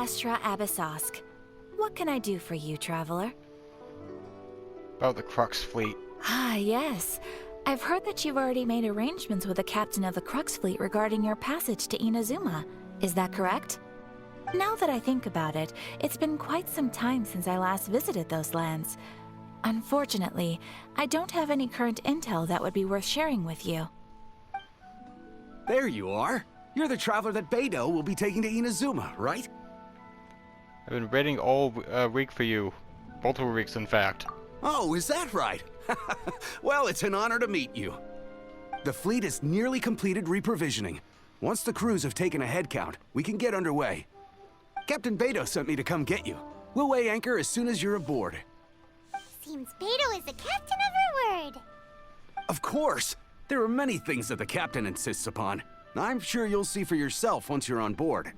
Astra Abyssosk. What can I do for you, traveler? About the Crux fleet. Ah, yes. I've heard that you've already made arrangements with the captain of the Crux fleet regarding your passage to Inazuma. Is that correct? Now that I think about it, it's been quite some time since I last visited those lands. Unfortunately, I don't have any current intel that would be worth sharing with you. There you are. You're the traveler that Beidou will be taking to Inazuma, right? I've been waiting all week for you. Multiple weeks, in fact. Oh, is that right? Well, it's an honor to meet you. The fleet is nearly completed reprovisioning. Once the crews have taken a head count, we can get underway. Captain Beidou sent me to come get you. We'll weigh anchor as soon as you're aboard. Seems Beidou is the captain of her word. Of course! There are many things that the captain insists upon. I'm sure you'll see for yourself once you're on board.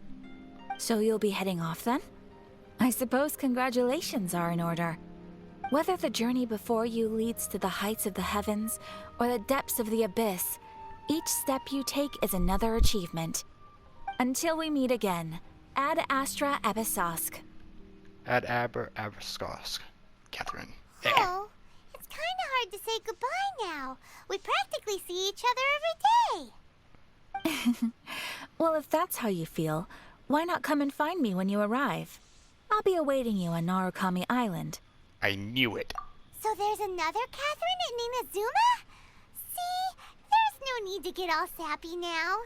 So you'll be heading off then? I suppose congratulations are in order. Whether the journey before you leads to the heights of the heavens or the depths of the abyss, each step you take is another achievement. Until we meet again, Ad Astra Abyssosk. Ad Abyssosk. Catherine. Oh, it's kinda hard to say goodbye now. We practically see each other every day. Well, if that's how you feel, why not come and find me when you arrive? I'll be awaiting you on Narukami Island. I knew it. So there's another Catherine in Inazuma? See, there's no need to get all sappy now.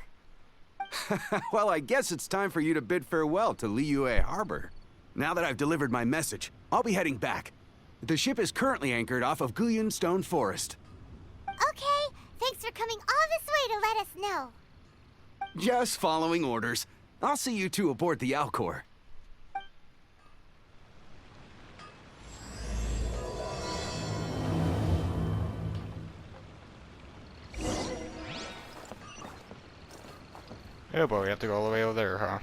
Well, I guess it's time for you to bid farewell to Liyue Harbor. Now that I've delivered my message, I'll be heading back. The ship is currently anchored off of Guyun Stone Forest. Okay, thanks for coming all this way to let us know. Just following orders. I'll see you two aboard the Alcor. Oh boy, we have to go all the way over there, huh?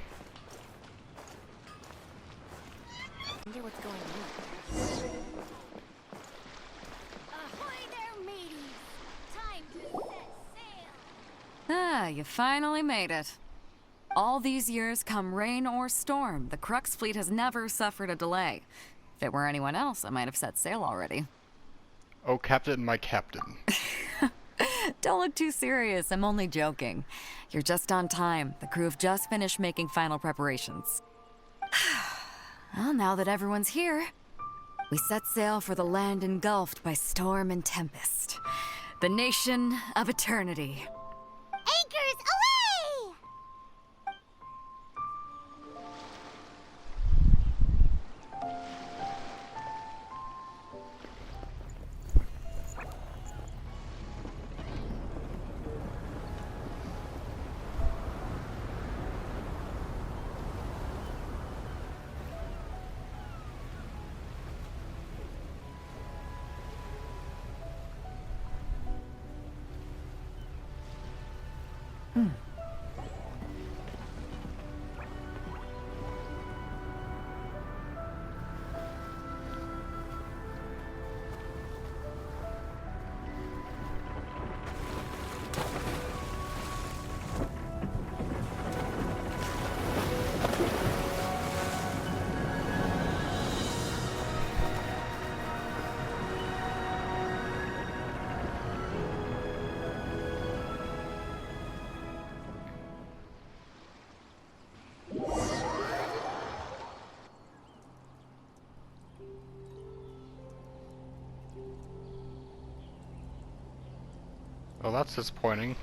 Wonder what's going on. Ahoy there, mateys! Time to set sail! Ah, you finally made it. All these years, come rain or storm, the Crux fleet has never suffered a delay. If it were anyone else, I might have set sail already. Oh, Captain, my Captain. Don't look too serious, I'm only joking. You're just on time. The crew have just finished making final preparations. Well, now that everyone's here, we set sail for the land engulfed by storm and tempest. The nation of eternity. Anchors away! Well, that's disappointing.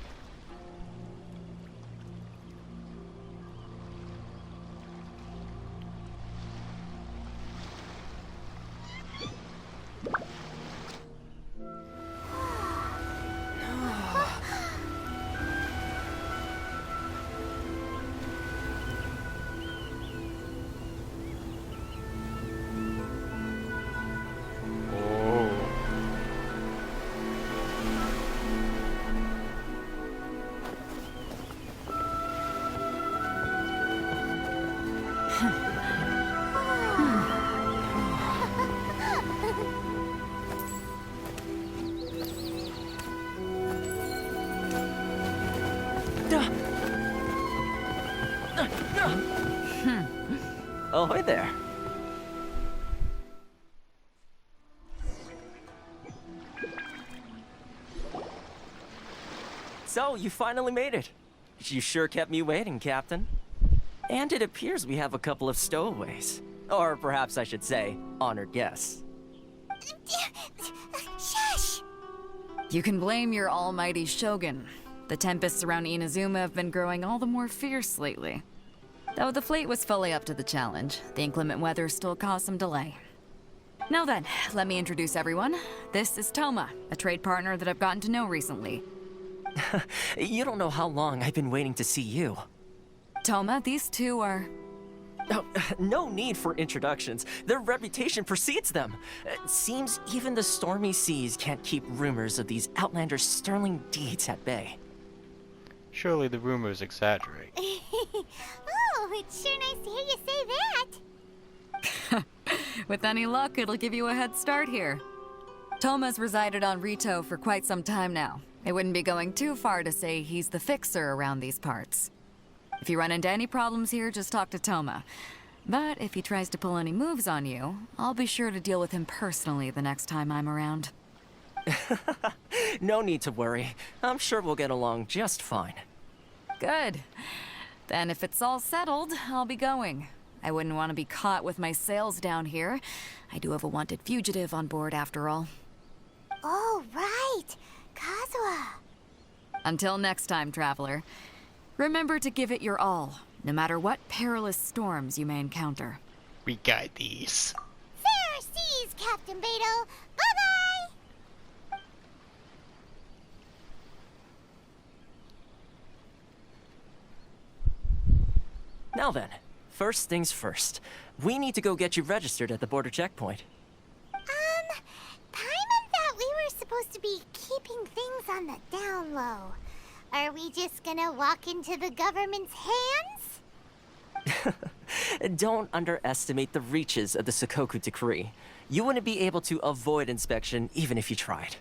Ahoy there. So, you finally made it. You sure kept me waiting, Captain. And it appears we have a couple of stowaways. Or perhaps I should say, honored guests. Shush! You can blame your almighty Shogun. The tempests around Inazuma have been growing all the more fierce lately. Though the fleet was fully up to the challenge, the inclement weather still caused some delay. Now then, let me introduce everyone. This is Toma, a trade partner that I've gotten to know recently. You don't know how long I've been waiting to see you. Toma, these two are... Oh, no need for introductions. Their reputation precedes them. It seems even the stormy seas can't keep rumors of these Outlanders' sterling deeds at bay. Surely the rumors exaggerate. Oh, it's sure nice to hear you say that. With any luck, it'll give you a head start here. Toma's resided on Rito for quite some time now. It wouldn't be going too far to say he's the fixer around these parts. If you run into any problems here, just talk to Toma. But if he tries to pull any moves on you, I'll be sure to deal with him personally the next time I'm around. No need to worry. I'm sure we'll get along just fine. Good. Then if it's all settled, I'll be going. I wouldn't want to be caught with my sails down here. I do have a wanted fugitive on board after all. Oh, right. Kazuha. Until next time, traveler. Remember to give it your all, no matter what perilous storms you may encounter. We got these. Fair seas, Captain Beto. Bye-bye. Now then, first things first. We need to go get you registered at the border checkpoint. Paimon thought we were supposed to be keeping things on the down low. Are we just gonna walk into the government's hands? Don't underestimate the reaches of the Sakoku Decree. You wouldn't be able to avoid inspection even if you tried.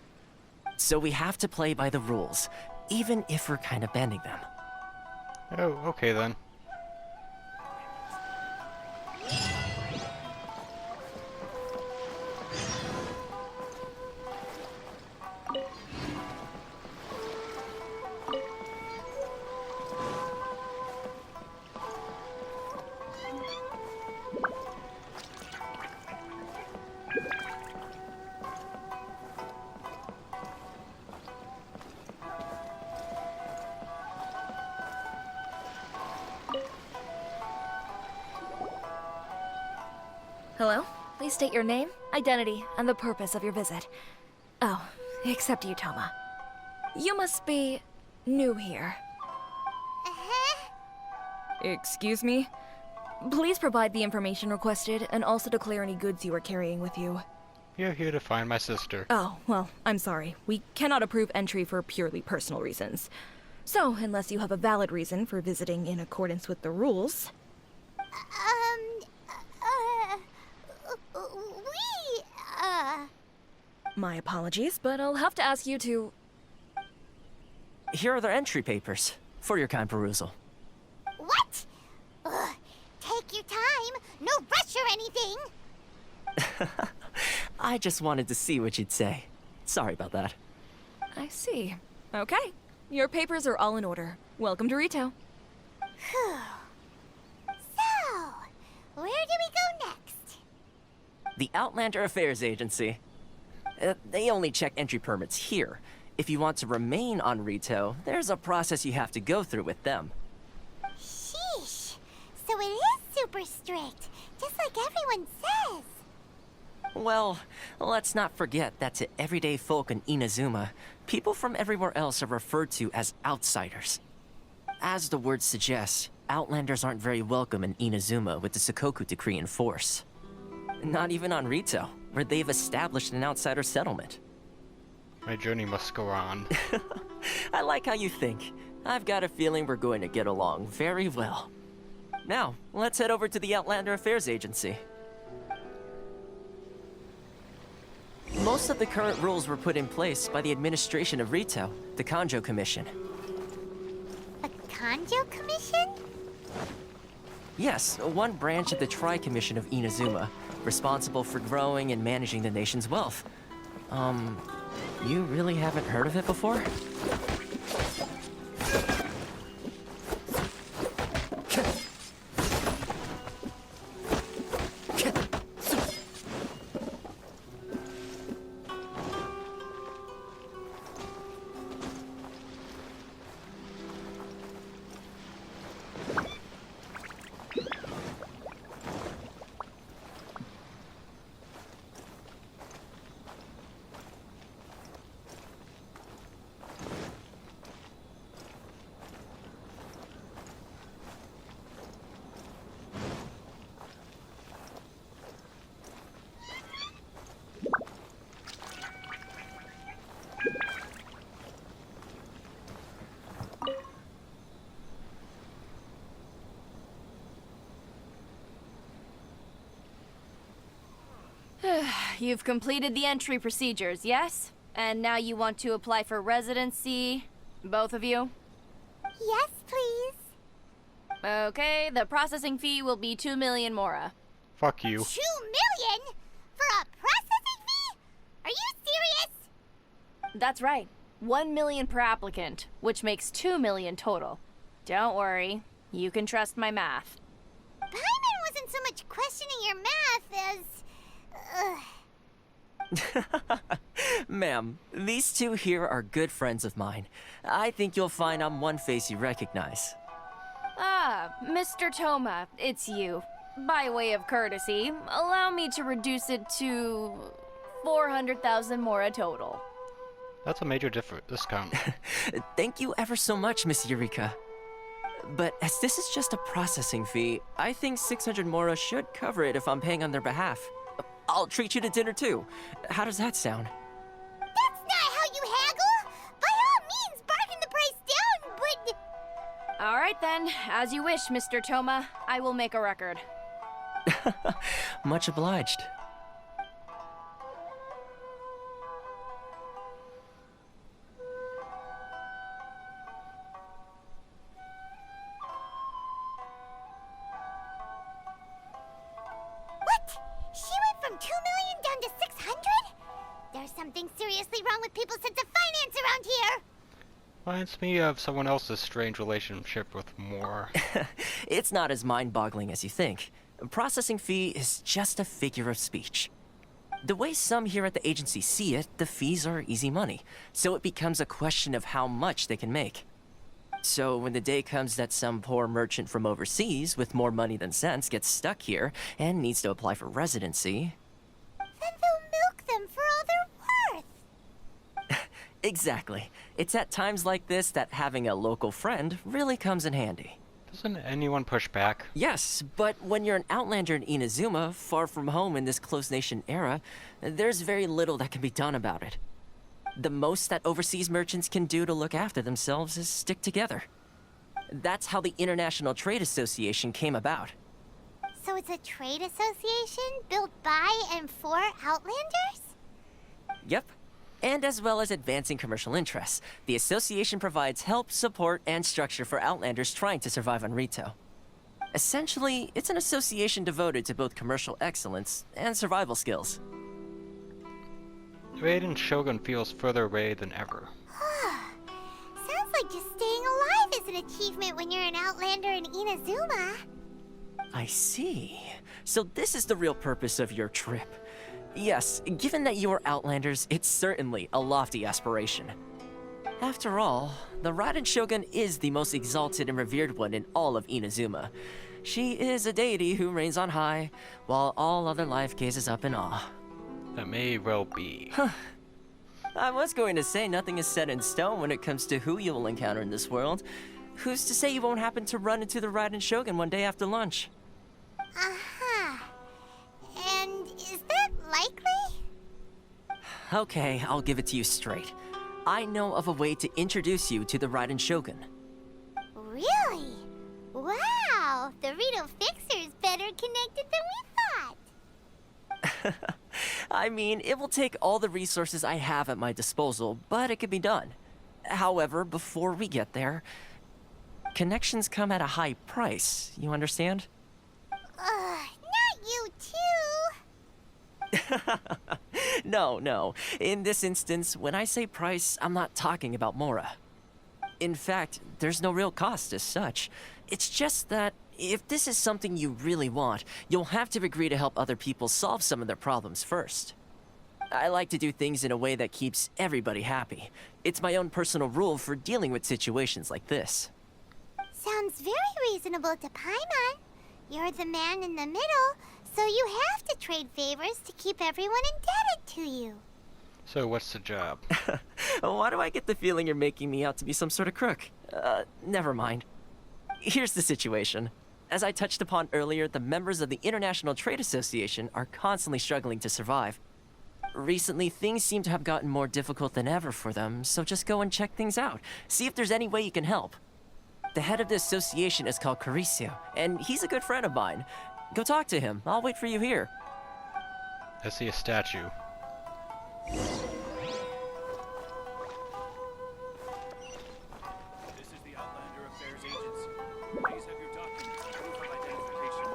So we have to play by the rules, even if we're kind of bending them. Oh, okay then. Hello? Please state your name, identity, and the purpose of your visit. Oh, except you, Toma. You must be new here. Uh-huh. Excuse me? Please provide the information requested and also declare any goods you are carrying with you. You're here to find my sister. Oh, well, I'm sorry. We cannot approve entry for purely personal reasons. So, unless you have a valid reason for visiting in accordance with the rules... My apologies, but I'll have to ask you to... Here are their entry papers, for your kind perusal. What? Ugh, take your time. No rush or anything. I just wanted to see what you'd say. Sorry about that. I see. Okay. Your papers are all in order. Welcome to Rito. Phew. So, where do we go next? The Outlander Affairs Agency. They only check entry permits here. If you want to remain on Rito, there's a process you have to go through with them. Sheesh. So it is super strict, just like everyone says. Well, let's not forget that to everyday folk in Inazuma, people from everywhere else are referred to as outsiders. As the word suggests, Outlanders aren't very welcome in Inazuma with the Sakoku Decree in force. Not even on Rito, where they've established an outsider settlement. My journey must go on. I like how you think. I've got a feeling we're going to get along very well. Now, let's head over to the Outlander Affairs Agency. Most of the current rules were put in place by the administration of Rito, the Kanjo Commission. A Kanjo Commission? Yes, one branch of the Tri-Commission of Inazuma, responsible for growing and managing the nation's wealth. You really haven't heard of it before? You've completed the entry procedures, yes? And now you want to apply for residency? Both of you? Yes, please. Okay, the processing fee will be 2 million mora. Fuck you. 2 million? For a processing fee? Are you serious? That's right. 1 million per applicant, which makes 2 million total. Don't worry, you can trust my math. Paimon wasn't so much questioning your math as... Ma'am, these two here are good friends of mine. I think you'll find I'm one face you recognize. Ah, Mr. Toma, it's you. By way of courtesy, allow me to reduce it to 400,000 mora total. That's a major discount. Thank you ever so much, Miss Eureka. But as this is just a processing fee, I think 600 mora should cover it if I'm paying on their behalf. I'll treat you to dinner too. How does that sound? That's not how you haggle! By all means, bargain the price down, but... All right then, as you wish, Mr. Toma. I will make a record. Much obliged. What? She went from 2 million down to 600? There's something seriously wrong with people's sense of finance around here! Reminds me of someone else's strange relationship with more. It's not as mind-boggling as you think. A processing fee is just a figure of speech. The way some here at the agency see it, the fees are easy money, so it becomes a question of how much they can make. So when the day comes that some poor merchant from overseas with more money than sense gets stuck here and needs to apply for residency... Then they'll milk them for all they're worth! Exactly. It's at times like this that having a local friend really comes in handy. Doesn't anyone push back? Yes, but when you're an outlander in Inazuma, far from home in this closed nation era, there's very little that can be done about it. The most that overseas merchants can do to look after themselves is stick together. That's how the International Trade Association came about. So it's a trade association built by and for Outlanders? Yep. And as well as advancing commercial interests, the association provides help, support, and structure for Outlanders trying to survive on Rito. Essentially, it's an association devoted to both commercial excellence and survival skills. Raiden Shogun feels further away than ever. Sounds like just staying alive is an achievement when you're an Outlander in Inazuma. I see. So this is the real purpose of your trip. Yes, given that you are Outlanders, it's certainly a lofty aspiration. After all, the Raiden Shogun is the most exalted and revered one in all of Inazuma. She is a deity who reigns on high, while all other life gazes up in awe. That may well be. I was going to say nothing is set in stone when it comes to who you will encounter in this world. Who's to say you won't happen to run into the Raiden Shogun one day after lunch? Uh-huh. And is that likely? Okay, I'll give it to you straight. I know of a way to introduce you to the Raiden Shogun. Really? Wow! The Rito Fixer's better connected than we thought! I mean, it will take all the resources I have at my disposal, but it can be done. However, before we get there, connections come at a high price, you understand? No, no. In this instance, when I say price, I'm not talking about Mora. In fact, there's no real cost as such. It's just that if this is something you really want, you'll have to agree to help other people solve some of their problems first. I like to do things in a way that keeps everybody happy. It's my own personal rule for dealing with situations like this. Sounds very reasonable to Paimon. You're the man in the middle, so you have to trade favors to keep everyone indebted to you. So what's the job? Why do I get the feeling you're making me out to be some sort of crook? Never mind. Here's the situation. As I touched upon earlier, the members of the International Trade Association are constantly struggling to survive. Recently, things seem to have gotten more difficult than ever for them, so just go and check things out. See if there's any way you can help. The head of the association is called Carisio, and he's a good friend of mine. Go talk to him. I'll wait for you here. I see a statue. This is the Outlander Affairs Agency. Please have your documents and proof of identification.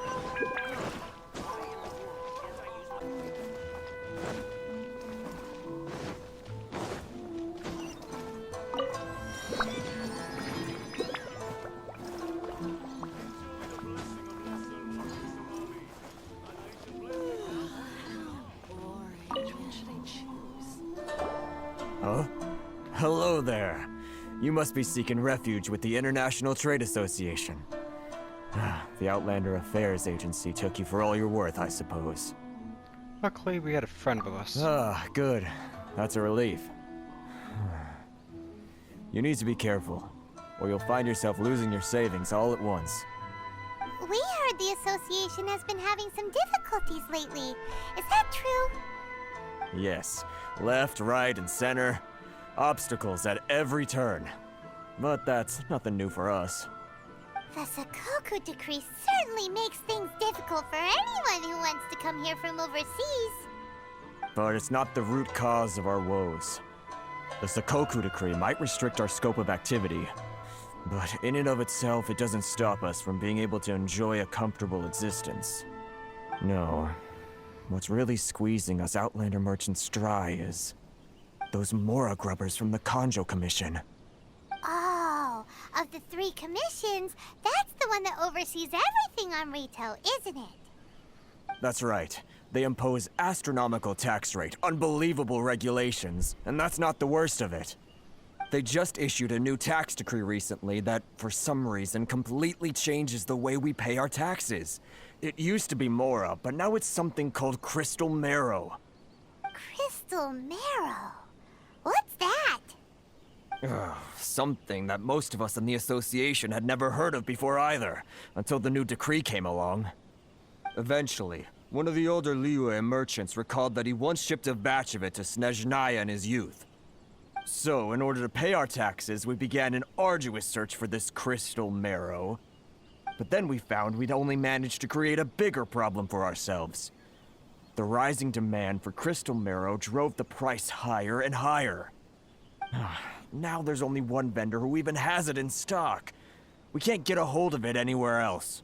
Huh? Hello there. You must be seeking refuge with the International Trade Association. The Outlander Affairs Agency took you for all you're worth, I suppose. Luckily, we had a friend with us. Ah, good. That's a relief. You need to be careful, or you'll find yourself losing your savings all at once. We heard the association has been having some difficulties lately. Is that true? Yes, left, right, and center. Obstacles at every turn. But that's nothing new for us. The Sakoku decree certainly makes things difficult for anyone who wants to come here from overseas. But it's not the root cause of our woes. The Sakoku decree might restrict our scope of activity, but in and of itself, it doesn't stop us from being able to enjoy a comfortable existence. No. What's really squeezing us Outlander merchants dry is those Mora grubbers from the Kanjo Commission. Oh, of the 3 commissions, that's the one that oversees everything on retail, isn't it? That's right. They impose astronomical tax rate, unbelievable regulations, and that's not the worst of it. They just issued a new tax decree recently that, for some reason, completely changes the way we pay our taxes. It used to be Mora, but now it's something called Crystal Marrow. Crystal Marrow? What's that? Something that most of us in the association had never heard of before either, until the new decree came along. Eventually, one of the older Liyue merchants recalled that he once shipped a batch of it to Snezhnaya in his youth. So, in order to pay our taxes, we began an arduous search for this Crystal Marrow. But then we found we'd only managed to create a bigger problem for ourselves. The rising demand for Crystal Marrow drove the price higher and higher. Now there's only one vendor who even has it in stock. We can't get a hold of it anywhere else.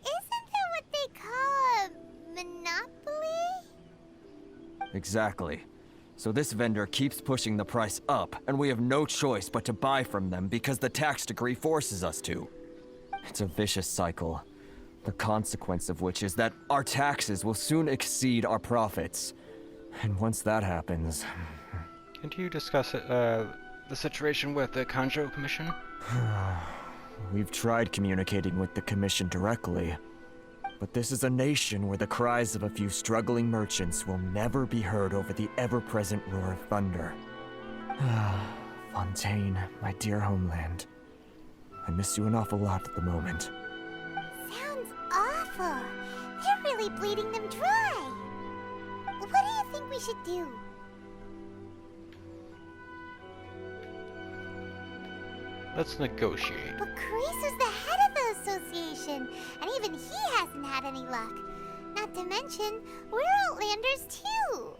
Isn't that what they call a monopoly? Exactly. So this vendor keeps pushing the price up, and we have no choice but to buy from them because the tax decree forces us to. It's a vicious cycle, the consequence of which is that our taxes will soon exceed our profits. And once that happens... Can you discuss the situation with the Kanjo Commission? We've tried communicating with the Commission directly, but this is a nation where the cries of a few struggling merchants will never be heard over the ever-present roar of thunder. Fontaine, my dear homeland. I miss you an awful lot at the moment. Sounds awful. They're really bleeding them dry. What do you think we should do? Let's negotiate. But Carisu's the head of the association, and even he hasn't had any luck. Not to mention, we're Outlanders too.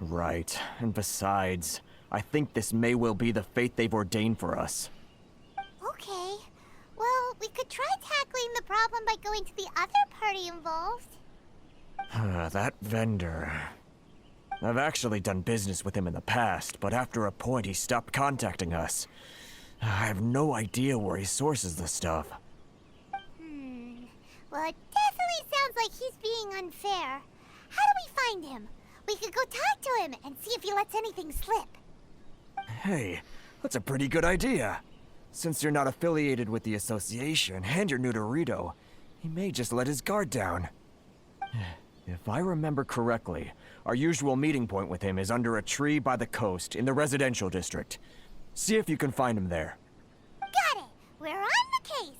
Right. And besides, I think this may well be the fate they've ordained for us. Okay. Well, we could try tackling the problem by going to the other party involved. That vendor. I've actually done business with him in the past, but after a point he stopped contacting us. I have no idea where he sources the stuff. Well, it definitely sounds like he's being unfair. How do we find him? We could go talk to him and see if he lets anything slip. Hey, that's a pretty good idea. Since you're not affiliated with the association and you're new to Rito, he may just let his guard down. If I remember correctly, our usual meeting point with him is under a tree by the coast in the residential district. See if you can find him there. Got it! We're on the case!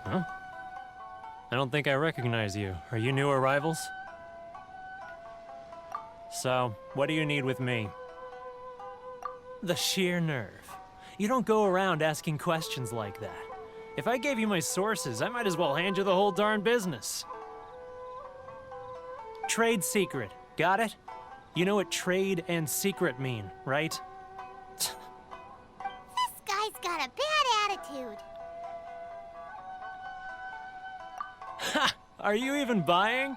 Huh? I don't think I recognize you. Are you new arrivals? So, what do you need with me? The sheer nerve. You don't go around asking questions like that. If I gave you my sources, I might as well hand you the whole darn business. Trade secret. Got it? You know what trade and secret mean, right? This guy's got a bad attitude. Ha! Are you even buying?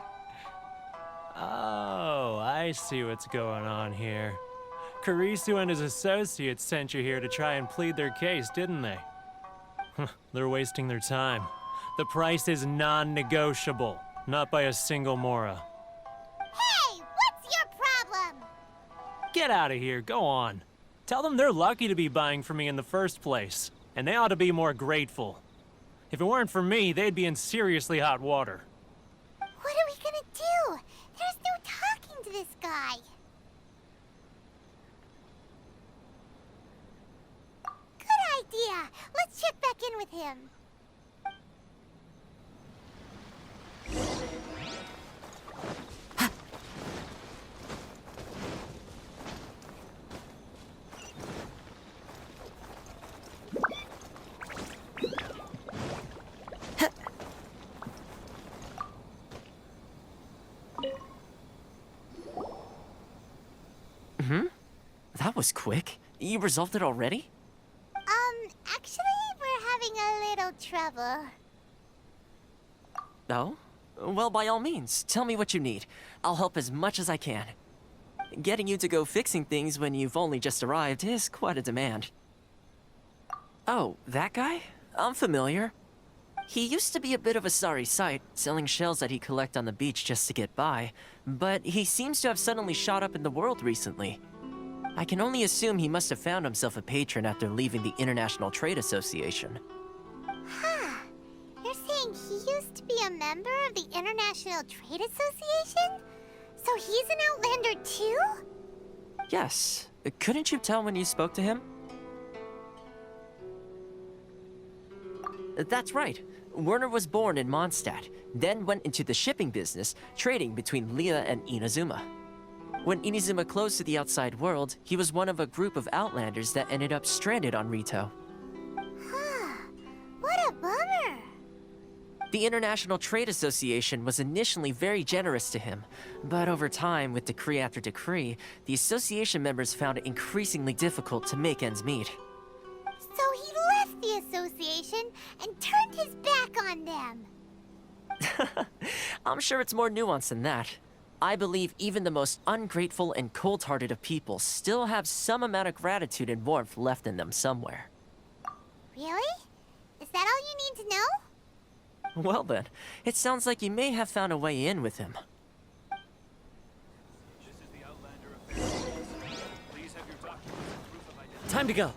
Oh, I see what's going on here. Kurisu and his associates sent you here to try and plead their case, didn't they? They're wasting their time. The price is non-negotiable, not by a single Mora. Hey, what's your problem? Get out of here, go on. Tell them they're lucky to be buying from me in the first place, and they ought to be more grateful. If it weren't for me, they'd be in seriously hot water. What are we gonna do? There's no talking to this guy. Good idea. Let's check back in with him. That was quick. You resolved it already? Actually, we're having a little trouble. Oh? Well, by all means, tell me what you need. I'll help as much as I can. Getting you to go fixing things when you've only just arrived is quite a demand. Oh, that guy? I'm familiar. He used to be a bit of a sorry sight, selling shells that he'd collect on the beach just to get by, but he seems to have suddenly shot up in the world recently. I can only assume he must have found himself a patron after leaving the International Trade Association. Huh. You're saying he used to be a member of the International Trade Association? So he's an Outlander too? Yes. Couldn't you tell when you spoke to him? That's right. Werner was born in Mondstadt, then went into the shipping business, trading between Leah and Inazuma. When Inazuma closed to the outside world, he was one of a group of Outlanders that ended up stranded on Rito. What a bummer! The International Trade Association was initially very generous to him, but over time, with decree after decree, the association members found it increasingly difficult to make ends meet. So he left the association and turned his back on them. I'm sure it's more nuanced than that. I believe even the most ungrateful and cold-hearted of people still have some amount of gratitude and warmth left in them somewhere. Really? Is that all you need to know? Well then, it sounds like you may have found a way in with him. Time to go.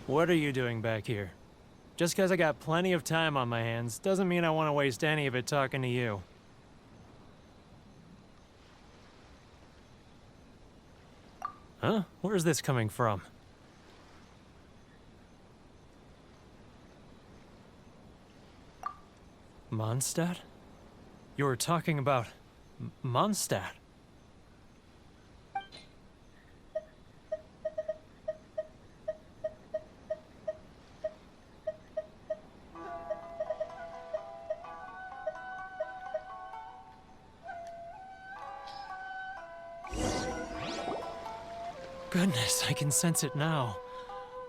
What are you doing back here? Just because I got plenty of time on my hands doesn't mean I want to waste any of it talking to you. Huh? Where's this coming from? Mondstadt? You were talking about Mondstadt. goodness, I can sense it now.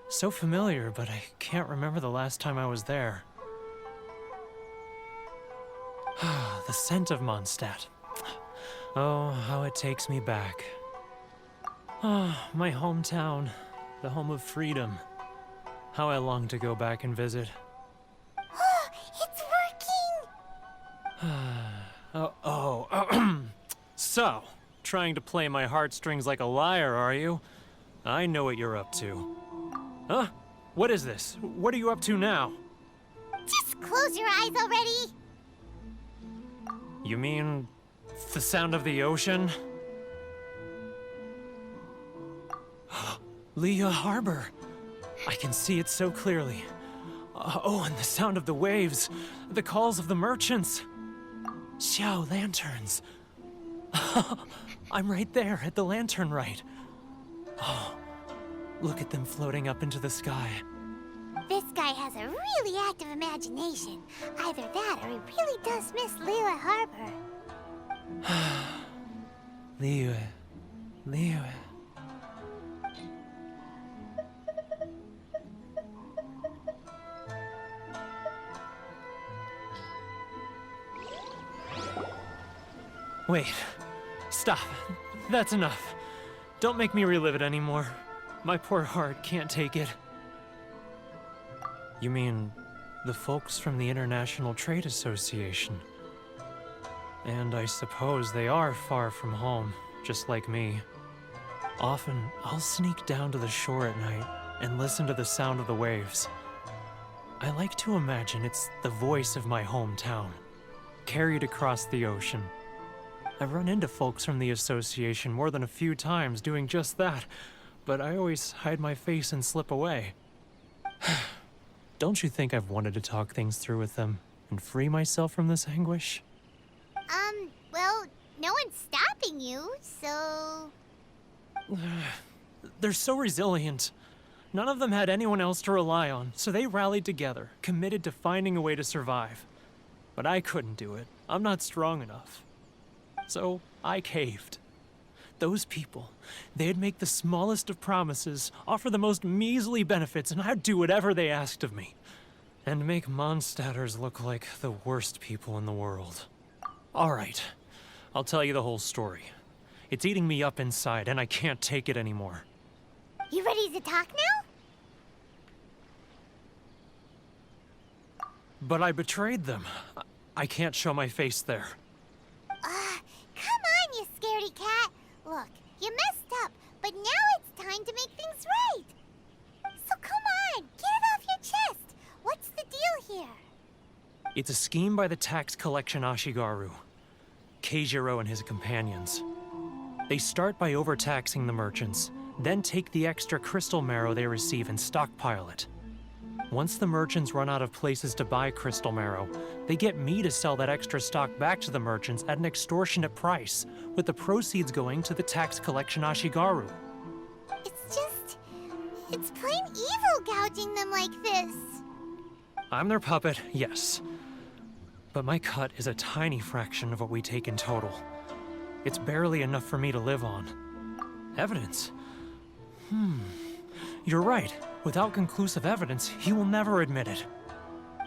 So familiar, but I can't remember the last time I was there. The scent of Mondstadt. Oh, how it takes me back. Ah, my hometown, the home of freedom. How I long to go back and visit. It's working! So, trying to play my heartstrings like a liar, are you? I know what you're up to. Huh? What is this? What are you up to now? Just close your eyes already! You mean the sound of the ocean? Leah Harbor. I can see it so clearly. Oh, and the sound of the waves. The calls of the merchants. Xiao lanterns. I'm right there at the lantern right. Oh, look at them floating up into the sky. This guy has a really active imagination. Either that or he really does miss Liyue Harbor. Liyue. Wait. Stop. That's enough. Don't make me relive it anymore. My poor heart can't take it. You mean the folks from the International Trade Association? And I suppose they are far from home, just like me. Often, I'll sneak down to the shore at night and listen to the sound of the waves. I like to imagine it's the voice of my hometown, carried across the ocean. I've run into folks from the association more than a few times doing just that, but I always hide my face and slip away. Don't you think I've wanted to talk things through with them and free myself from this anguish? Well, no one's stopping you, so... They're so resilient. None of them had anyone else to rely on, so they rallied together, committed to finding a way to survive. But I couldn't do it. I'm not strong enough. So I caved. Those people, they'd make the smallest of promises, offer the most measly benefits, and I'd do whatever they asked of me. And make Mondstadters look like the worst people in the world. All right, I'll tell you the whole story. It's eating me up inside, and I can't take it anymore. You ready to talk now? But I betrayed them. I can't show my face there. Come on, you scaredy cat. Look, you messed up, but now it's time to make things right. So come on, get it off your chest. What's the deal here? It's a scheme by the tax collection Ashigaru, Keijiro and his companions. They start by overtaxing the merchants, then take the extra crystal marrow they receive and stockpile it. Once the merchants run out of places to buy crystal marrow, they get me to sell that extra stock back to the merchants at an extortionate price, with the proceeds going to the tax collection Ashigaru. It's plain evil gouging them like this. I'm their puppet, yes. But my cut is a tiny fraction of what we take in total. It's barely enough for me to live on. Evidence? You're right. Without conclusive evidence, he will never admit it.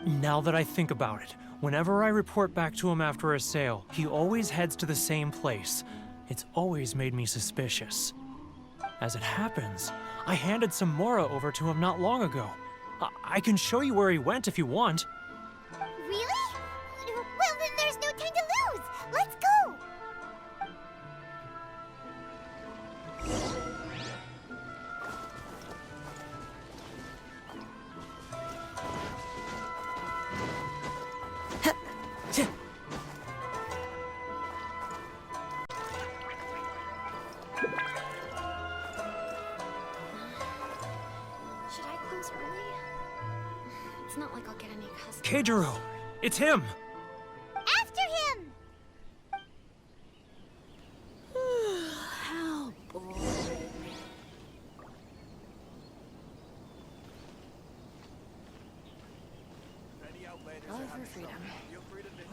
Now that I think about it, whenever I report back to him after a sale, he always heads to the same place. It's always made me suspicious. As it happens, I handed some Mora over to him not long ago. I can show you where he went if you want. Really? Well, then there's no time to lose. Let's go. Should I close early? It's not like I'll get any customers. Keijiro! It's him! After him! How boring. Love or freedom?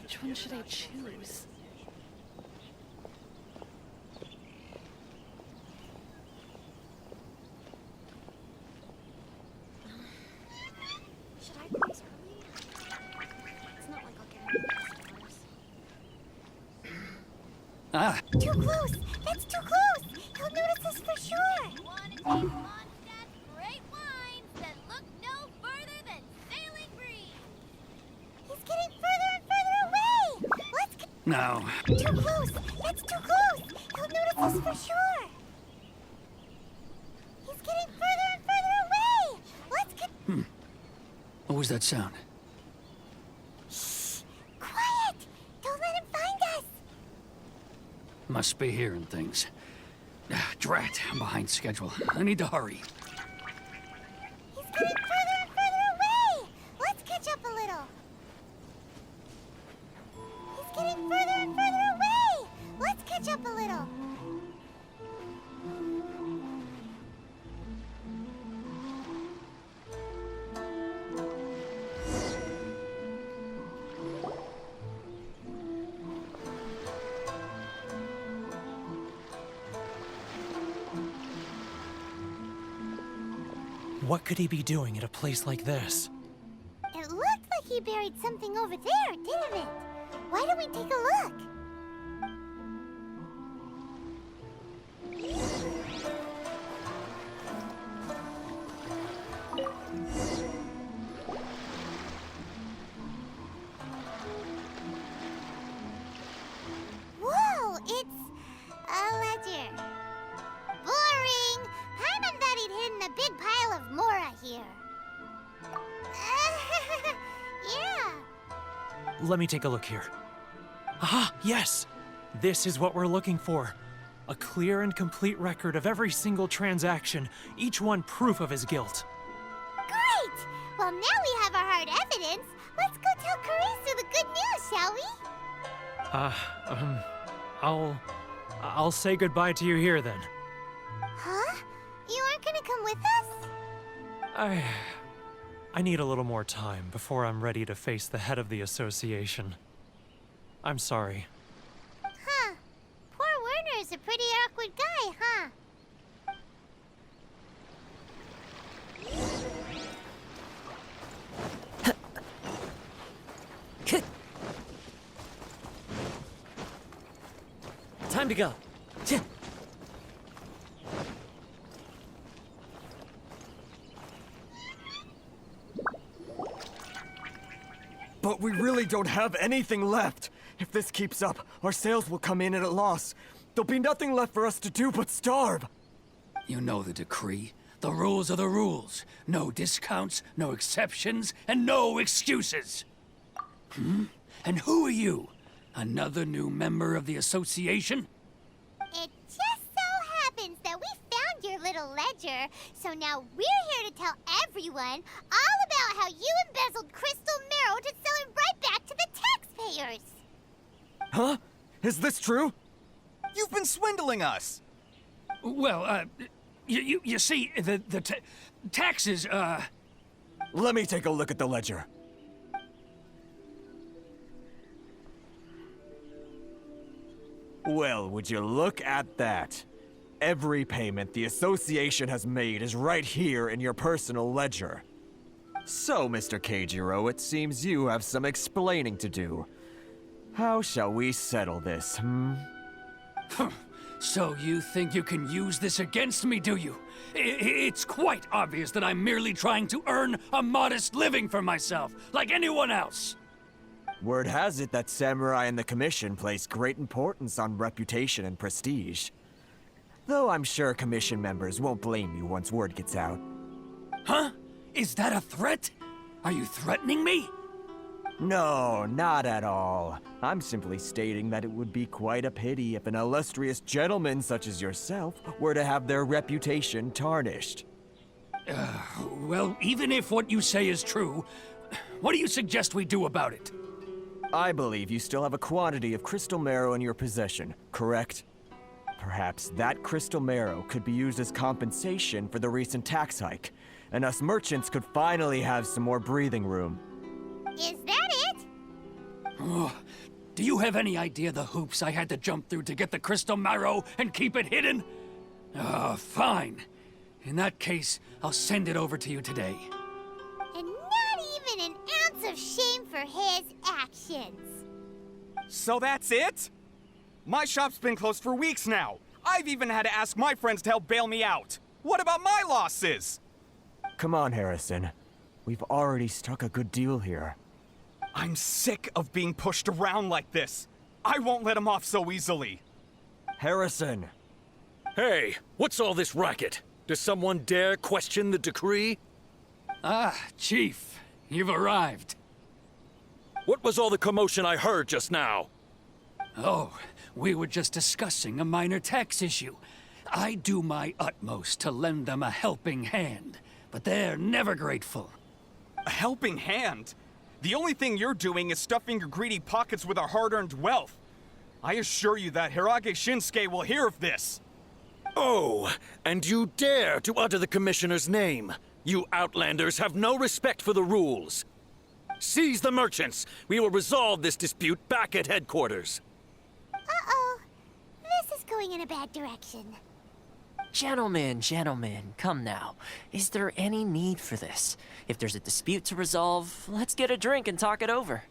Which one should I choose? Ah. Too close! That's too close! He'll notice us for sure! Want to taste Mondstadt's great wines that look no further than sailing breeze? He's getting further and further away! Let's get... No. Too close! That's too close! He'll notice us for sure! He's getting further and further away! Let's get... What was that sound? Shh! Quiet! Don't let him find us! Must be hearing things. Drat, I'm behind schedule. I need to hurry. He's getting further and further away! Let's catch up a little. He's getting further and further away! Let's catch up a little. What could he be doing at a place like this? It looked like he buried something over there, didn't it? Why don't we take a look? Whoa, it's a ledger. Boring! Hyman thought he'd hidden a big pile of Mora here. Yeah. Let me take a look here. Ah, yes! This is what we're looking for. A clear and complete record of every single transaction, each one proof of his guilt. Great! Well, now we have our hard evidence. Let's go tell Karisu the good news, shall we? I'll say goodbye to you here then. Huh? You aren't gonna come with us? I need a little more time before I'm ready to face the head of the association. I'm sorry. Huh. Poor Werner's a pretty awkward guy, huh? Time to go. But we really don't have anything left. If this keeps up, our sales will come in at a loss. There'll be nothing left for us to do but starve. You know the decree. The rules are the rules. No discounts, no exceptions, and no excuses. And who are you? Another new member of the association? It just so happens that we found your little ledger, so now we're here to tell everyone all about how you embezzled crystal marrow to sell it right back to the taxpayers. Huh? Is this true? You've been swindling us! Well, you see, the taxes, Let me take a look at the ledger. Well, would you look at that? Every payment the association has made is right here in your personal ledger. So, Mr. Keijiro, it seems you have some explaining to do. How shall we settle this, So you think you can use this against me, do you? It's quite obvious that I'm merely trying to earn a modest living for myself, like anyone else. Word has it that Samurai and the Commission place great importance on reputation and prestige. Though I'm sure Commission members won't blame you once word gets out. Huh? Is that a threat? Are you threatening me? No, not at all. I'm simply stating that it would be quite a pity if an illustrious gentleman such as yourself were to have their reputation tarnished. Well, even if what you say is true, what do you suggest we do about it? I believe you still have a quantity of crystal marrow in your possession, correct? Perhaps that crystal marrow could be used as compensation for the recent tax hike, and us merchants could finally have some more breathing room. Is that it? Oh, do you have any idea the hoops I had to jump through to get the crystal marrow and keep it hidden? Fine. In that case, I'll send it over to you today. And not even an ounce of shame for his actions. So that's it? My shop's been closed for weeks now. I've even had to ask my friends to help bail me out. What about my losses? Come on, Harrison. We've already struck a good deal here. I'm sick of being pushed around like this. I won't let him off so easily. Harrison! Hey, what's all this racket? Does someone dare question the decree? Ah, Chief, you've arrived. What was all the commotion I heard just now? Oh, we were just discussing a minor tax issue. I do my utmost to lend them a helping hand, but they're never grateful. A helping hand? The only thing you're doing is stuffing your greedy pockets with our hard-earned wealth. I assure you that Hirage Shinsuke will hear of this. Oh, and you dare to utter the Commissioner's name. You Outlanders have no respect for the rules. Seize the merchants. We will resolve this dispute back at headquarters. Uh-oh. This is going in a bad direction. Gentlemen, come now. Is there any need for this? If there's a dispute to resolve, let's get a drink and talk it over.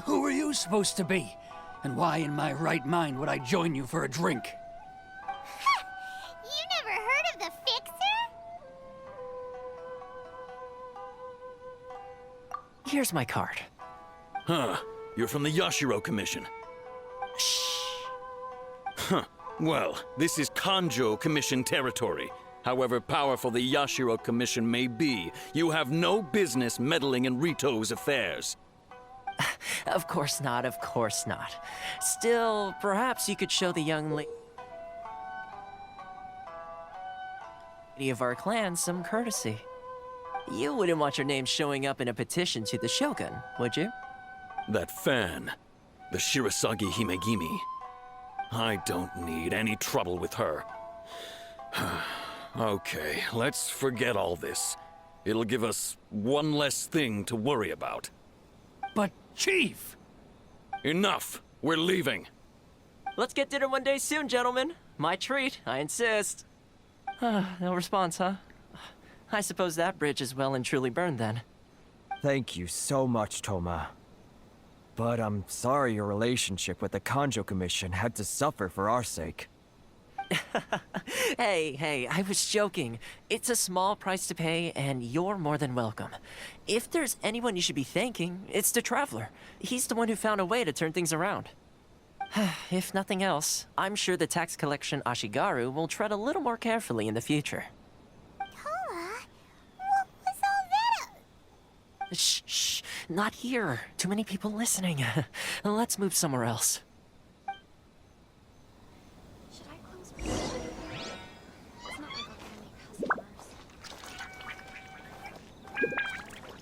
Who are you supposed to be? And why in my right mind would I join you for a drink? You never heard of the Fixer? Here's my card. Huh. You're from the Yashiro Commission. Shh. Huh. Well, this is Kanjo Commission territory. However powerful the Yashiro Commission may be, you have no business meddling in Rito's affairs. Of course not, of course not. Still, perhaps you could show the young lady of our clan some courtesy. You wouldn't want your name showing up in a petition to the Shogun, would you? That fan, the Shirasagi Himegimi. I don't need any trouble with her. Okay, let's forget all this. It'll give us one less thing to worry about. But, Chief! Enough! We're leaving. Let's get dinner one day soon, gentlemen. My treat, I insist. No response, huh? I suppose that bridge is well and truly burned then. Thank you so much, Toma. But I'm sorry your relationship with the Kanjo Commission had to suffer for our sake. Hey, I was joking. It's a small price to pay, and you're more than welcome. If there's anyone you should be thanking, it's the Traveler. He's the one who found a way to turn things around. If nothing else, I'm sure the tax collection Ashigaru will tread a little more carefully in the future. Toma? What was all that? Shh, not here. Too many people listening. Let's move somewhere else. Should I close my door? It's not like I'll get any customers.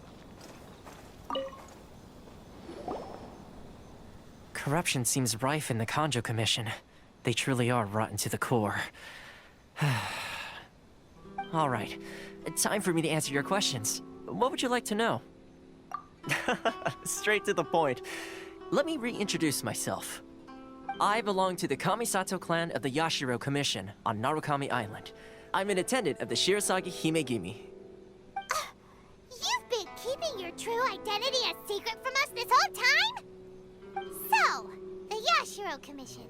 Corruption seems rife in the Kanjo Commission. They truly are rotten to the core. All right, time for me to answer your questions. What would you like to know? Straight to the point. Let me reintroduce myself. I belong to the Kamisato clan of the Yashiro Commission on Narukami Island. I'm an attendant of the Shirasagi Himegimi. You've been keeping your true identity a secret from us this whole time? So, the Yashiro Commission.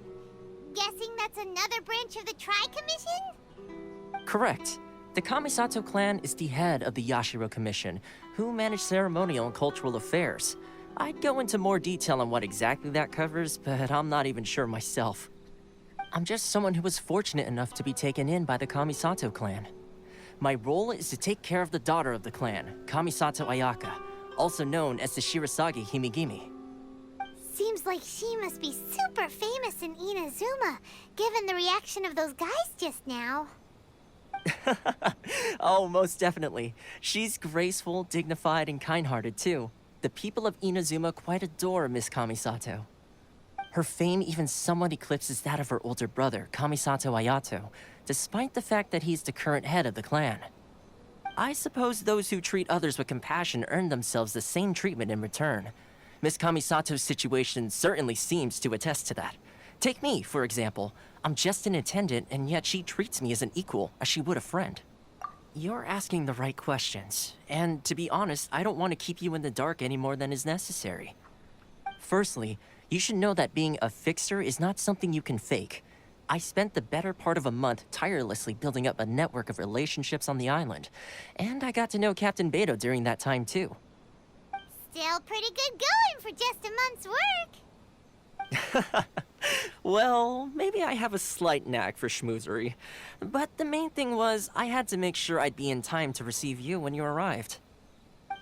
Guessing that's another branch of the Tri-Commission? Correct. The Kamisato clan is the head of the Yashiro Commission, who manage ceremonial and cultural affairs. I'd go into more detail on what exactly that covers, but I'm not even sure myself. I'm just someone who was fortunate enough to be taken in by the Kamisato clan. My role is to take care of the daughter of the clan, Kamisato Ayaka, also known as the Shirasagi Himegimi. Seems like she must be super famous in Inazuma, given the reaction of those guys just now. Oh, most definitely. She's graceful, dignified, and kind-hearted, too. The people of Inazuma quite adore Miss Kamisato. Her fame even somewhat eclipses that of her older brother, Kamisato Ayato, despite the fact that he's the current head of the clan. I suppose those who treat others with compassion earn themselves the same treatment in return. Miss Kamisato's situation certainly seems to attest to that. Take me, for example. I'm just an attendant, and yet she treats me as an equal, as she would a friend. You're asking the right questions, and to be honest, I don't want to keep you in the dark any more than is necessary. Firstly, You should know that being a fixer is not something you can fake. I spent the better part of a month tirelessly building up a network of relationships on the island. And I got to know Captain Beto during that time, too. Still pretty good going for just a month's work. Well, maybe I have a slight knack for schmoozery. But the main thing was, I had to make sure I'd be in time to receive you when you arrived.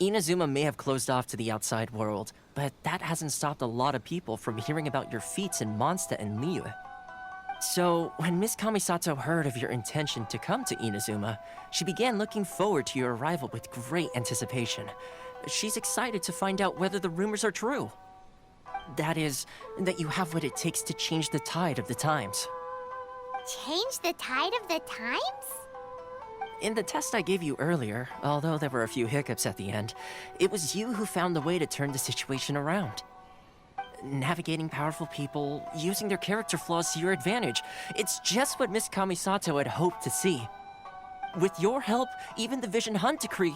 Inazuma may have closed off to the outside world, but that hasn't stopped a lot of people from hearing about your feats in Mondstadt and Liyue. So, when Miss Kamisato heard of your intention to come to Inazuma, she began looking forward to your arrival with great anticipation. She's excited to find out whether the rumors are true. That is, that you have what it takes to change the tide of the times. Change the tide of the times? In the test I gave you earlier, although there were a few hiccups at the end, it was you who found the way to turn the situation around. Navigating powerful people, using their character flaws to your advantage. It's just what Miss Kamisato had hoped to see. With your help, even the Vision Hunt decree...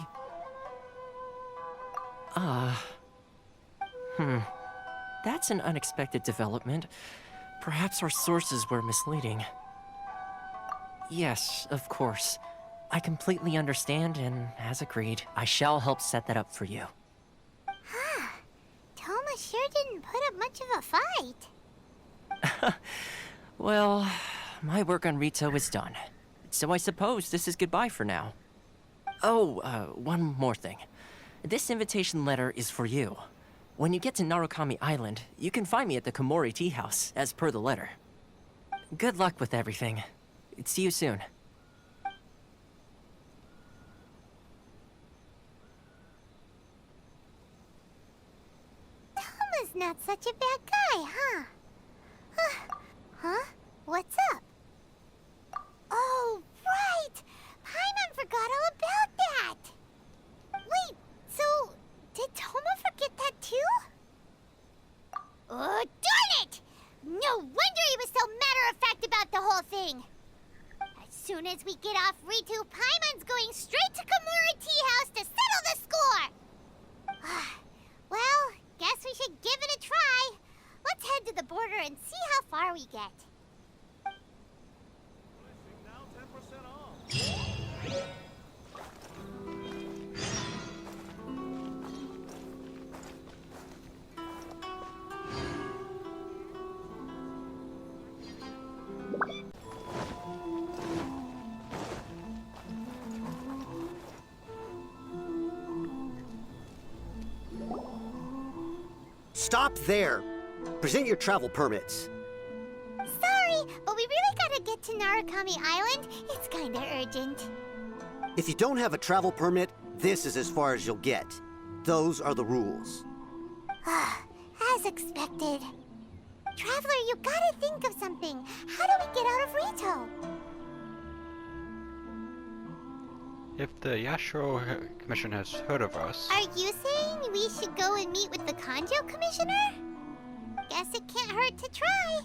That's an unexpected development. Perhaps our sources were misleading. Yes, of course. I completely understand, and as agreed, I shall help set that up for you. Toma sure didn't put up much of a fight. Well, my work on Rito is done. So I suppose this is goodbye for now. Oh, one more thing. This invitation letter is for you. When you get to Narukami Island, you can find me at the Komori Tea House, as per the letter. Good luck with everything. See you soon. Toma's not such a bad guy, huh? Huh? What's up? Oh, right! Paimon forgot all about that! Wait, so... did Toma forget that too? Oh, darn it! No wonder he was so matter-of-fact about the whole thing! As soon as we get off Ritu, Paimon's going straight to Komori Tea House to settle the score! Well, guess we should give it a try. Let's head to the border and see how far we get. Stop there! Present your travel permits. Sorry, but we really gotta get to Narukami Island. It's kinda urgent. If you don't have a travel permit, this is as far as you'll get. Those are the rules. As expected. Traveler, you gotta think of something. How do we get out of Rito? If the Yashiro Commission has heard of us... Are you saying we should go and meet with the Kanjo Commissioner? Guess it can't hurt to try.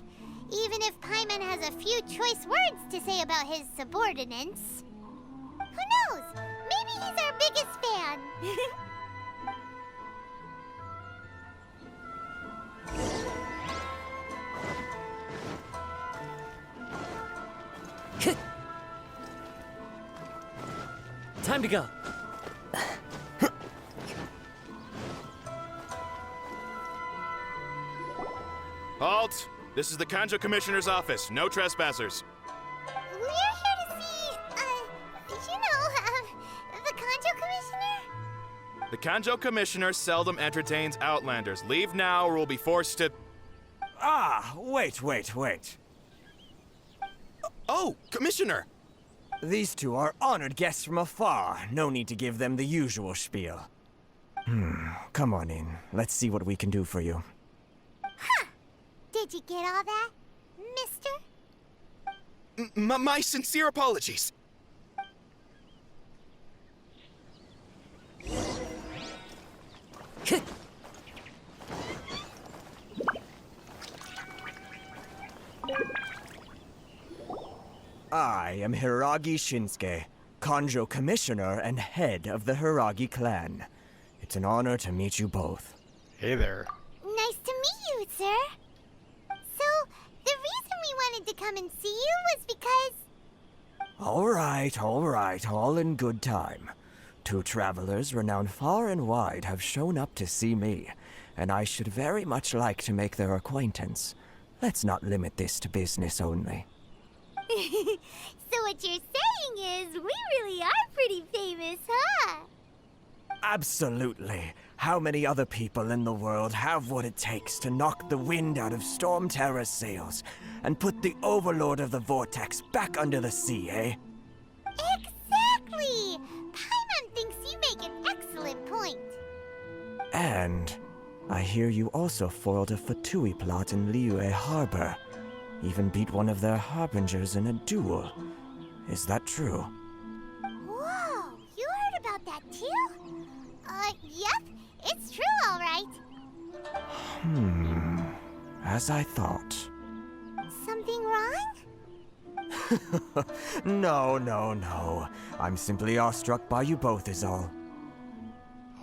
Even if Paimon has a few choice words to say about his subordinates. Who knows? Maybe he's our biggest fan. Time to go. Halt! This is the Kanjo Commissioner's office. No trespassers. We're here to see, the Kanjo Commissioner? The Kanjo Commissioner seldom entertains Outlanders. Leave now or we'll be forced to... Wait. Oh, Commissioner! These two are honored guests from afar. No need to give them the usual spiel. Come on in. Let's see what we can do for you. Did you get all that, mister? My sincere apologies. I am Hiragi Shinsuke, Kanjo Commissioner and head of the Hiragi clan. It's an honor to meet you both. Hey there. Nice to meet you, you, sir. So, the reason we wanted to come and see you was because... All right, all in good time. 2 travelers renowned far and wide have shown up to see me, and I should very much like to make their acquaintance. Let's not limit this to business only. So what you're saying is, we really are pretty famous, huh? Absolutely. How many other people in the world have what it takes to knock the wind out of Storm Terror's sails and put the Overlord of the Vortex back under the sea, eh? Exactly! Paimon thinks you make an excellent point. And I hear you also foiled a Fatui plot in Liyue Harbor. Even beat one of their harbingers in a duel. Is that true? Whoa, you heard about that too? Yep, it's true, all right. As I thought. Something wrong? No. I'm simply awestruck by you both is all.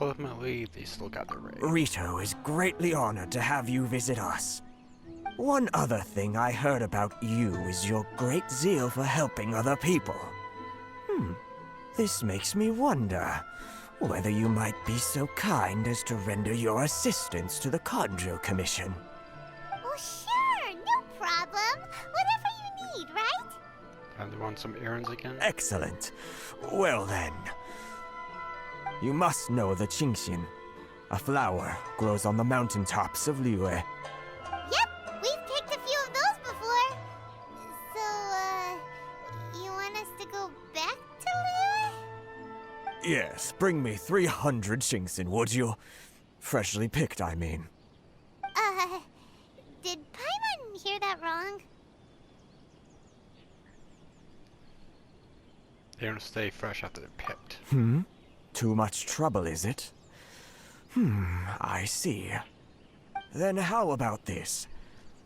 Ultimately, they still got the raid. Rito is greatly honored to have you visit us. One other thing I heard about you is your great zeal for helping other people. This makes me wonder whether you might be so kind as to render your assistance to the Conjo Commission. Oh, sure, no problem. Whatever you need, right? And they want some errands again? Excellent. Well then. You must know the Qingxin. A flower grows on the mountaintops of Liyue. Yep, we've picked a few of those before. So, you want us to go back to Liyue? Yes, bring me 300 Qingxin, would you? Freshly picked, I mean. Did Paimon hear that wrong? They're gonna stay fresh after they're picked. Too much trouble, is it? I see. Then how about this?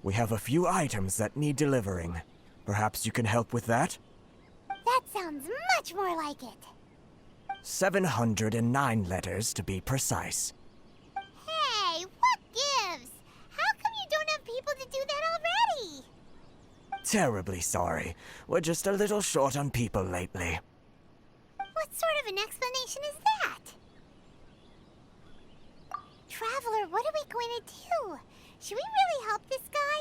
We have a few items that need delivering. Perhaps you can help with that? That sounds much more like it. 709 letters to be precise. Hey, what gives? How come you don't have people to do that already? Terribly sorry. We're just a little short on people lately. What sort of an explanation is that? Traveler, what are we going to do? Should we really help this guy?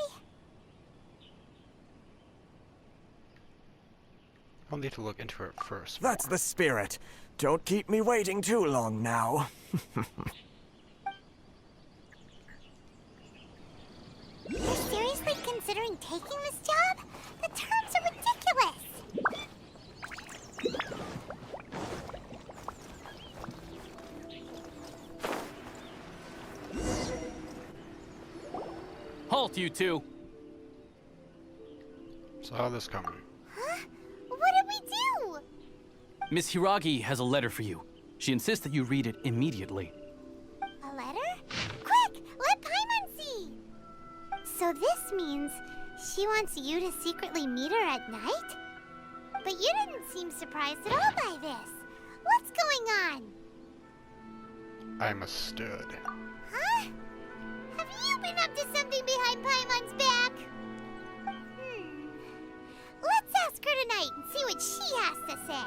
I'll need to look into it first. That's the spirit. Don't keep me waiting too long now. You're seriously considering taking this job? The terms are ridiculous! Halt, you two! So how's this coming? Huh? What did we do? Miss Hiragi has a letter for you. She insists that you read it immediately. A letter? Quick! Let Paimon see! So this means she wants you to secretly meet her at night? But you didn't seem surprised at all by this. What's going on? I'm a stud. Huh? Have you been up to something behind Paimon's back? Let's ask her tonight and see what she has to say.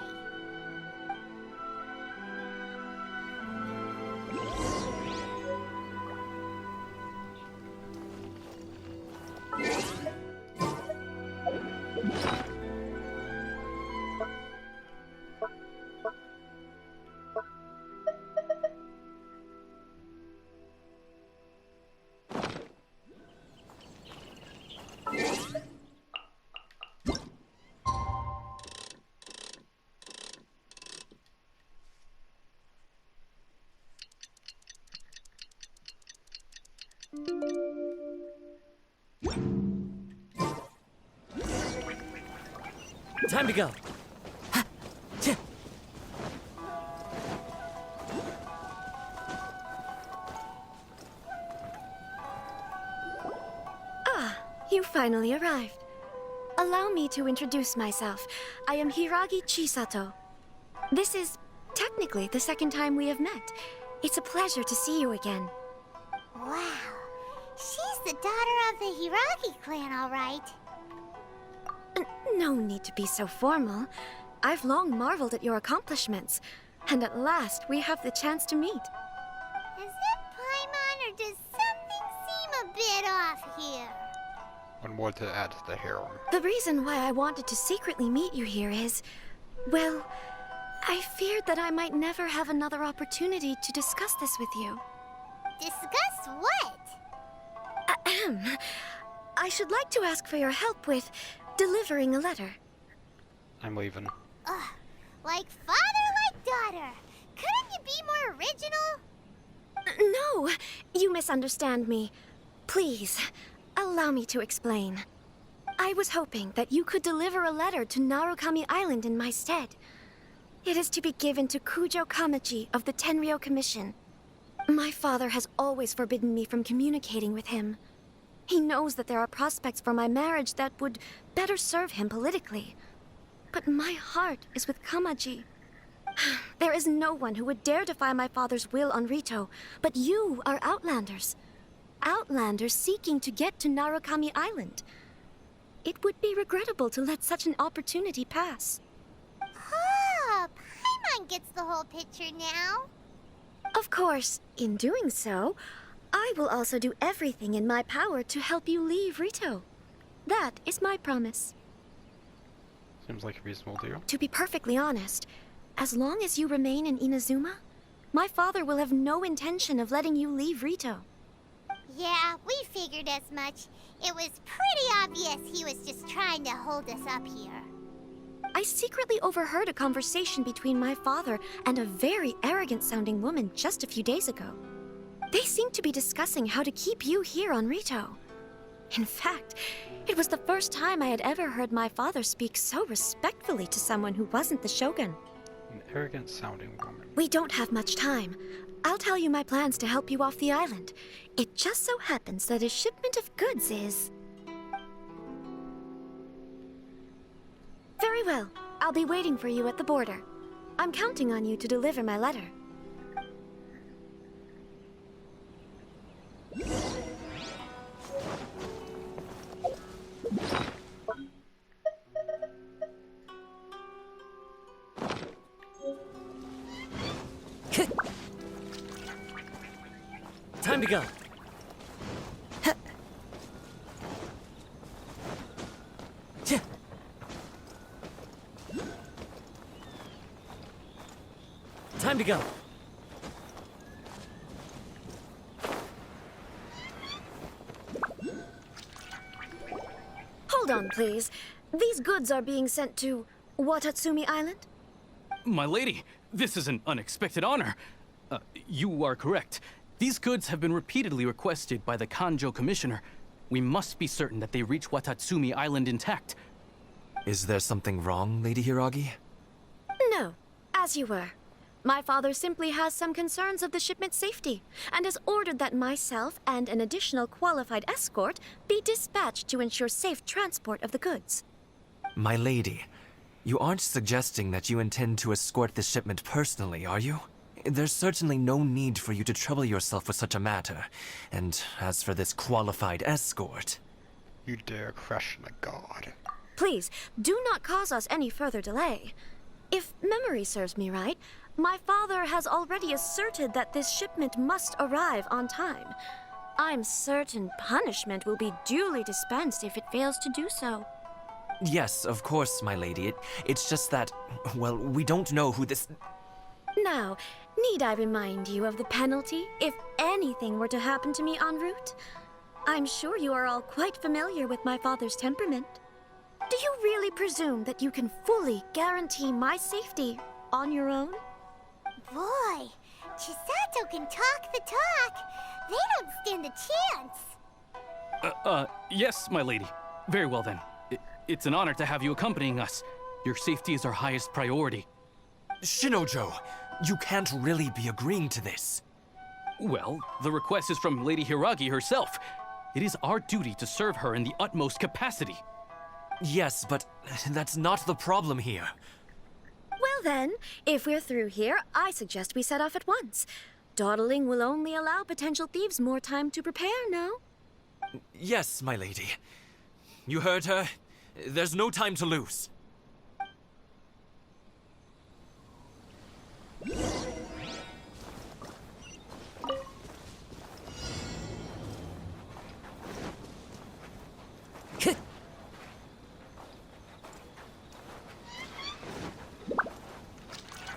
Time to go. Ah, you finally arrived. Allow me to introduce myself. I am Hiragi Chisato. This is technically the second time we have met. It's a pleasure to see you again. Wow. She's the daughter of the Hiragi clan, all right. No need to be so formal. I've long marveled at your accomplishments, and at last we have the chance to meet. Is it Paimon, or does something seem a bit off here? One more to add to the harem. The reason why I wanted to secretly meet you here is, well, I feared that I might never have another opportunity to discuss this with you. Discuss what? Ahem. I should like to ask for your help with delivering a letter. I'm leaving. Ugh, like father, like daughter. Couldn't you be more original? No, you misunderstand me. Please, allow me to explain. I was hoping that you could deliver a letter to Narukami Island in my stead. It is to be given to Kujo Kamachi of the Tenryou Commission. My father has always forbidden me from communicating with him. He knows that there are prospects for my marriage that would better serve him politically. But my heart is with Kamaji. There is no one who would dare defy my father's will on Rito, but you are Outlanders. Outlanders seeking to get to Narukami Island. It would be regrettable to let such an opportunity pass. Oh, Paimon gets the whole picture now. Of course, in doing so, I will also do everything in my power to help you leave Rito. That is my promise. Seems like a reasonable deal. To be perfectly honest, as long as you remain in Inazuma, my father will have no intention of letting you leave Rito. Yeah, we figured as much. It was pretty obvious he was just trying to hold us up here. I secretly overheard a conversation between my father and a very arrogant-sounding woman just a few days ago. They seemed to be discussing how to keep you here on Rito. In fact, it was the first time I had ever heard my father speak so respectfully to someone who wasn't the Shogun. An arrogant-sounding woman. We don't have much time. I'll tell you my plans to help you off the island. It just so happens that a shipment of goods is... Very well. I'll be waiting for you at the border. I'm counting on you to deliver my letter. Time to go. Time to go. Hold on, please. These goods are being sent to Watatsumi Island? My lady, this is an unexpected honor. You are correct. These goods have been repeatedly requested by the Kanjo Commissioner. We must be certain that they reach Watatsumi Island intact. Is there something wrong, Lady Hiragi? No, as you were. My father simply has some concerns of the shipment's safety, and has ordered that myself and an additional qualified escort be dispatched to ensure safe transport of the goods. My lady, you aren't suggesting that you intend to escort this shipment personally, are you? There's certainly no need for you to trouble yourself with such a matter. And as for this qualified escort... You dare question a god. Please, do not cause us any further delay. If memory serves me right, my father has already asserted that this shipment must arrive on time. I'm certain punishment will be duly dispensed if it fails to do so. Yes, of course, my lady. It's just that, well, we don't know who this... Now, need I remind you of the penalty if anything were to happen to me en route? I'm sure you are all quite familiar with my father's temperament. Do you really presume that you can fully guarantee my safety on your own? Boy, Chisato can talk the talk. They don't stand a chance. Yes, my lady. Very well then. It's an honor to have you accompanying us. Your safety is our highest priority. Shinojo, you can't really be agreeing to this. Well, the request is from Lady Hiragi herself. It is our duty to serve her in the utmost capacity. Yes, but that's not the problem here. Well then, if we're through here, I suggest we set off at once. Dawdling will only allow potential thieves more time to prepare, no? Yes, my lady. You heard her? There's no time to lose.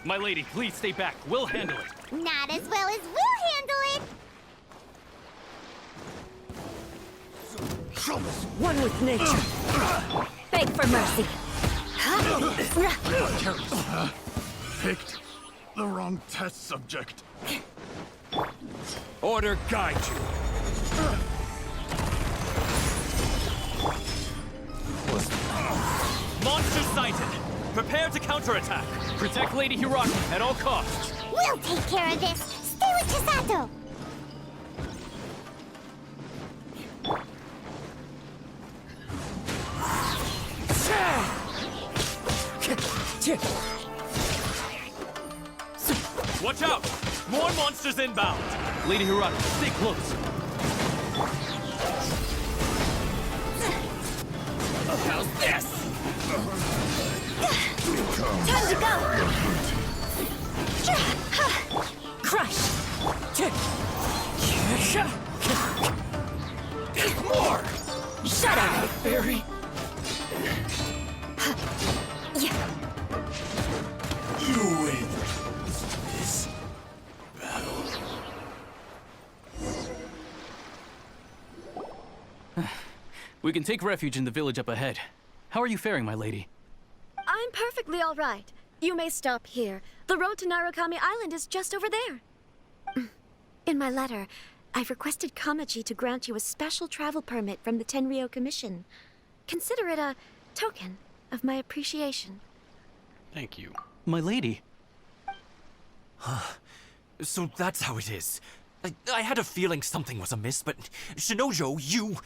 My lady, please stay back. We'll handle it. Not as well as we'll handle it. One with nature. Beg for mercy. Picked the wrong test subject. Order guide you. Monster sighted. Prepare to counterattack. Protect Lady Hiroki at all costs. We'll take care of this. Stay with Chisato. Watch out! More monsters inbound! Lady Hiroki, stay close. How's this? Time to go. Crush. More! Shut up, Fairy. You win this battle. We can take refuge in the village up ahead. How are you faring, my lady? I'm perfectly all right. You may stop here. The road to Narukami Island is just over there. In my letter, I've requested Kamaji to grant you a special travel permit from the Tenryou Commission. Consider it a token of my appreciation. Thank you. My lady. So that's how it is. I had a feeling something was amiss, but Shinojo, you...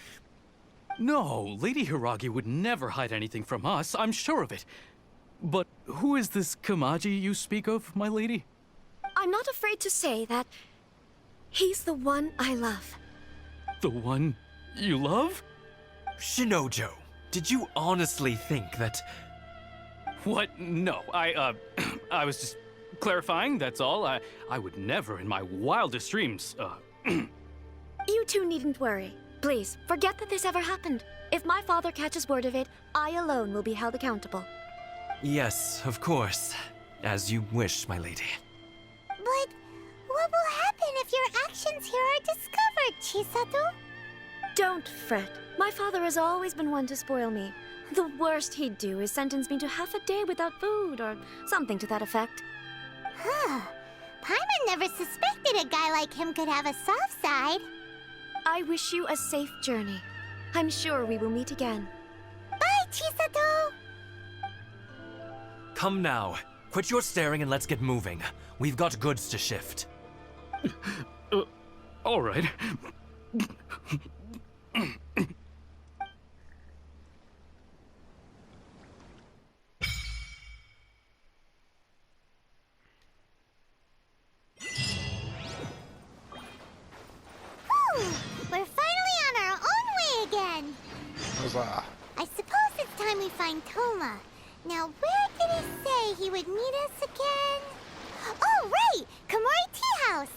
No, Lady Hiragi would never hide anything from us, I'm sure of it. But who is this Kamaji you speak of, my lady? I'm not afraid to say that he's the one I love. The one you love? Shinojo, did you honestly think that... What? No, I was just clarifying, that's all. I would never in my wildest dreams, You two needn't worry. Please, forget that this ever happened. If my father catches word of it, I alone will be held accountable. Yes, of course. As you wish, my lady. But what will happen if your actions here are discovered, Chisato? Don't fret. My father has always been one to spoil me. The worst he'd do is sentence me to half a day without food, or something to that effect. Huh. Paimon never suspected a guy like him could have a soft side. I wish you a safe journey. I'm sure we will meet again. Bye, Chisato! Come now. Quit your staring and let's get moving. We've got goods to shift. All right. We're finally on our own way again. Huzzah. I suppose it's time we find Toma. Now, where did he say he would meet us again? Oh, right! Komori Tea House!